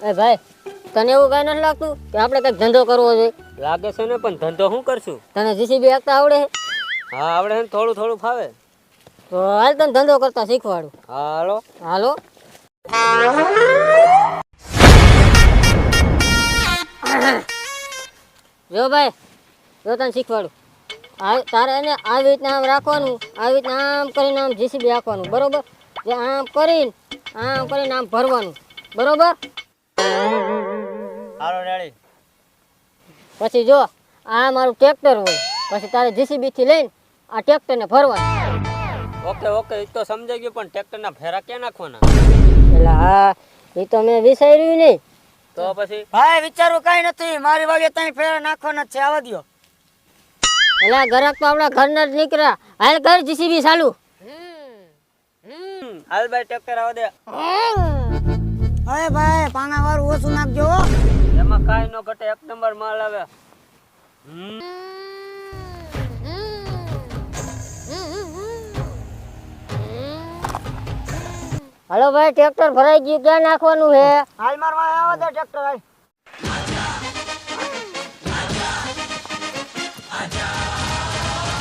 એ ભાઈ તને એવું કઈ નથી લાગતું કે આપણે કઈક ધંધો કરવો જોઈએ? લાગે છે ને, પણ ધંધો શું કરશું? તને જીસીબી હાંકતા આવડે છે? હા આવડે છે ને, થોડું થોડું ફાવે. તો હાલ તને ધંધો કરતા શીખવાડું. હા હાલો. હાલો. જો ભાઈ, જો તને શીખવાડું. તારે એને આવી રીતના આમ રાખવાનું, આવી રીતના આમ કરીને આમ જીસીબી હાંકવાનું, બરોબર? જે આમ કરીને આમ ભરવાનું, બરોબર? હાલો રેડી. પછી જો આ મારું ટ્રેક્ટર હોય, પછી તારે જીસીબી થી લઈને આ ટ્રેક્ટરને ભરવાનું. ઓકે ઓકે, એ તો સમજાઈ ગયું, પણ ટ્રેક્ટરના ફેરા ક્યાં નાખવાના? એટલે હા, એ તો મેં વિચાર્યું નહીં. તો પછી ભાઈ વિચારવું કઈ નથી, મારી વાગે ત્યાં ફેરા નાખવાના છે, આવા દ્યો. એટલે ગ્રાહક તો આપણા ઘરના જ નીકળ્યા. હાલ ઘર જીસીબી ચાલુ. હાલ ભાઈ ટ્રેક્ટર આવા દે. અરે ભાઈ પાણા વાળું ઓછું નાખજો હો. એમાં કાઈ નો ઘટે, એક નંબર માલ આવે. હાલો ભાઈ, ટ્રેક્ટર ભરાઈ ગયું, ક્યાં નાખવાનું છે? હાલ મારવા આવા દે ટ્રેક્ટર હાલ.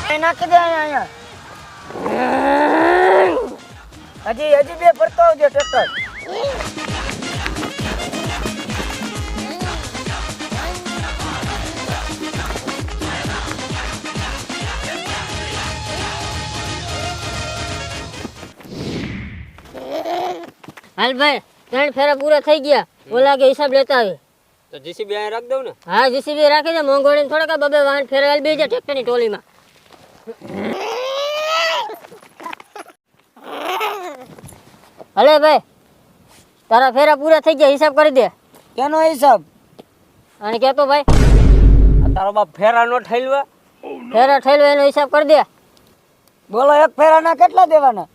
અહીં નાખી દે અહીંયા. હજી બે ફરતો આવજો ટ્રેક્ટર. હાલ ભાઈ, 3 ફેરા પૂરા થઈ ગયા. ઓલા કે હિસાબ લેતા આવે. તો જીસીબી અહીં રાખ દઉં ને? હા, જીસીબી રાખી દે. મોંઘોડીને થોડાક બબે વાહન ફેરા હાલ બેજા ટ્રેક્ટરની ટોલીમાં. હલે ભાઈ, તારા ફેરા પૂરા થઈ ગયા, હિસાબ કરી દે. કેનો હિસાબ? અને કેતો ભાઈ, આ તારો બાપ ફેરા નો ઠેલવા? ફેરા થયેલો એનો હિસાબ કરી દે. બોલો એક ફેરાના કેટલા દેવાના?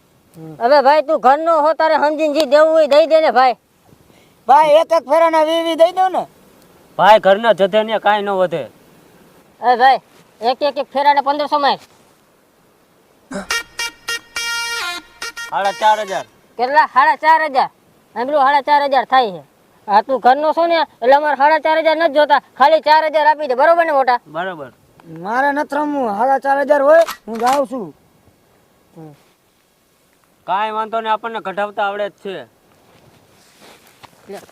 હવે ભાઈ તું ઘરનો હો, તારે સમજીને જે દેવું હોય દઈ દે ને ભાઈ. ભાઈ એક ફેરાના 20 દઈ દો ને. ભાઈ ઘરના જથે ને કાંઈ ન વધે. એ ભાઈ, એક ફેરાને 1500 માં. 4,500. કેટલા? 4,500. આંબલું 4,500 થાય છે. હા તું ઘરનો છો ને, એટલે અમારે 4,500 નથી જોતા, ખાલી 4,000 આપી દે, બરોબર ને મોટા? બરાબર. મારે નથી રમવું, 4,500 હોય, હું જાઉં છું. કાંઈ વાંધો ને, આપણને કઢાવતા આવડે જ છે.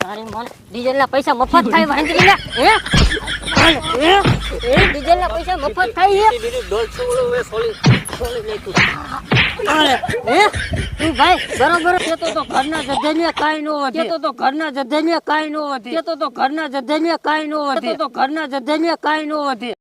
તારી મને ડીઝલના પૈસા મફત થાય વાંધી લે. હે ડીઝલના પૈસા મફત થાય છે. બીજું 150 વે સોળી નાખ્યું. હે તું ભાઈ બરોબર કેતો તો ઘરના જધેલિયા કાઈ નો વધે, કેતો તો ઘરના જધેલિયા કાઈ નો વધે, કેતો તો ઘરના જધેલિયા કાઈ નો વધે, કેતો તો ઘરના જધેલિયા કાઈ નો વધે.